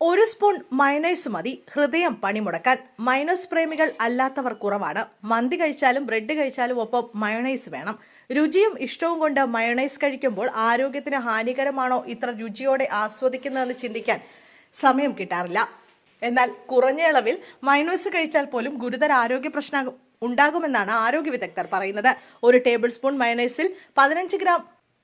ഒരു spoon mayonnaise മതി ഹൃദയം പണിമുടക്കാൻ. മയണൈസ് പ്രേമികൾ അല്ലാത്തവർ കുറവാണ്. മന്തി കഴിച്ചാലും ബ്രെഡ് കഴിച്ചാലും ഒപ്പം മയണൈസ് വേണം. രുചിയും ഇഷ്ടവും കൊണ്ട് മയണൈസ് കഴിക്കുമ്പോൾ ആരോഗ്യത്തിന് ഹാനികരമാണോ ഇത്ര രുചിയോടെ ആസ്വദിക്കുന്നതെന്ന് ചിന്തിക്കാൻ സമയം കിട്ടാറില്ല. എന്നാൽ കുറഞ്ഞ അളവിൽ മയണൈസ് കഴിച്ചാൽ പോലും ഗുരുതര ആരോഗ്യ പ്രശ്നം ഉണ്ടാകുമെന്നാണ് ആരോഗ്യ വിദഗ്ധർ പറയുന്നത്. ഒരു ടേബിൾ സ്പൂൺ മയണൈസിൽ 15 ഗ്രാം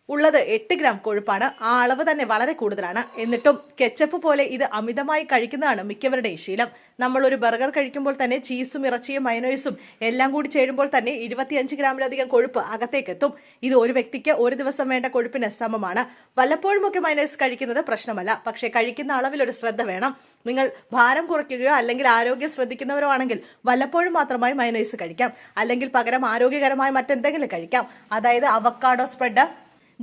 ഉള്ളത് 8 ഗ്രാം കൊഴുപ്പാണ്. ആ അളവ് തന്നെ വളരെ കൂടുതലാണ്. എന്നിട്ടും കെച്ചപ്പ് പോലെ ഇത് അമിതമായി കഴിക്കുന്നതാണ് മിക്കവരുടെയും ശീലം. നമ്മൾ ഒരു ബർഗർ കഴിക്കുമ്പോൾ തന്നെ ചീസും ഇറച്ചിയും മയണൈസും എല്ലാം കൂടി ചേരുമ്പോൾ തന്നെ 25 ഗ്രാമിലധികം കൊഴുപ്പ് അകത്തേക്കെത്തും. ഇത് ഒരു വ്യക്തിക്ക് ഒരു ദിവസം വേണ്ട കൊഴുപ്പിന് സമമാണ്. വല്ലപ്പോഴുമൊക്കെ മയണൈസ് കഴിക്കുന്നത് പ്രശ്നമല്ല, പക്ഷേ കഴിക്കുന്ന അളവിലൊരു ശ്രദ്ധ വേണം. നിങ്ങൾ ഭാരം കുറയ്ക്കുകയോ അല്ലെങ്കിൽ ആരോഗ്യം ശ്രദ്ധിക്കുന്നവരോ ആണെങ്കിൽ വല്ലപ്പോഴും മാത്രമായി മയണൈസ് കഴിക്കാം. അല്ലെങ്കിൽ പകരം ആരോഗ്യകരമായ മറ്റെന്തെങ്കിലും കഴിക്കാം. അതായത് avocado spread,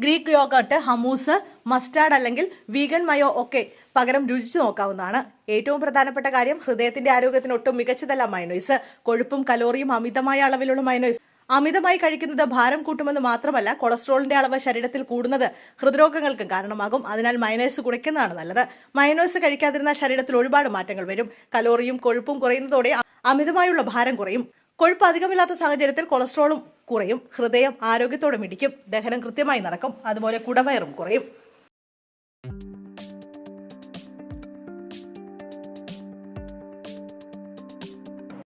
Greek yoghurt, hummus, mustard അല്ലെങ്കിൽ വീഗൻ മയോ ഒക്കെ പകരം രുചിച്ചു നോക്കാവുന്നതാണ്. ഏറ്റവും പ്രധാനപ്പെട്ട കാര്യം, ഹൃദയത്തിന്റെ ആരോഗ്യത്തിന് ഒട്ടും മികച്ചതല്ല മയണൈസ്. കൊഴുപ്പും കലോറിയും അമിതമായ അളവിലുള്ള മയണൈസ് അമിതമായി കഴിക്കുന്നത് ഭാരം കൂട്ടുമെന്ന് മാത്രമല്ല, കൊളസ്ട്രോളിന്റെ അളവ് ശരീരത്തിൽ കൂടുന്നത് ഹൃദ്രോഗങ്ങൾക്കും കാരണമാകും. അതിനാൽ മയണൈസ് കുറയ്ക്കുന്നതാണ് നല്ലത്. മയണൈസ് കഴിക്കാതിരുന്ന ശരീരത്തിൽ ഒരുപാട് മാറ്റങ്ങൾ വരും. കലോറിയും കൊഴുപ്പും കുറയുന്നതോടെ അമിതമായുള്ള ഭാരം കുറയും. കൊഴുപ്പ് അധികമില്ലാത്ത സാഹചര്യത്തിൽ കൊളസ്ട്രോളും കുറയും. ഹൃദയം ആരോഗ്യത്തോടെ മിടിക്കും. ദഹനം കൃത്യമായി നടക്കും. അതുപോലെ കുടവയറും കുറയും.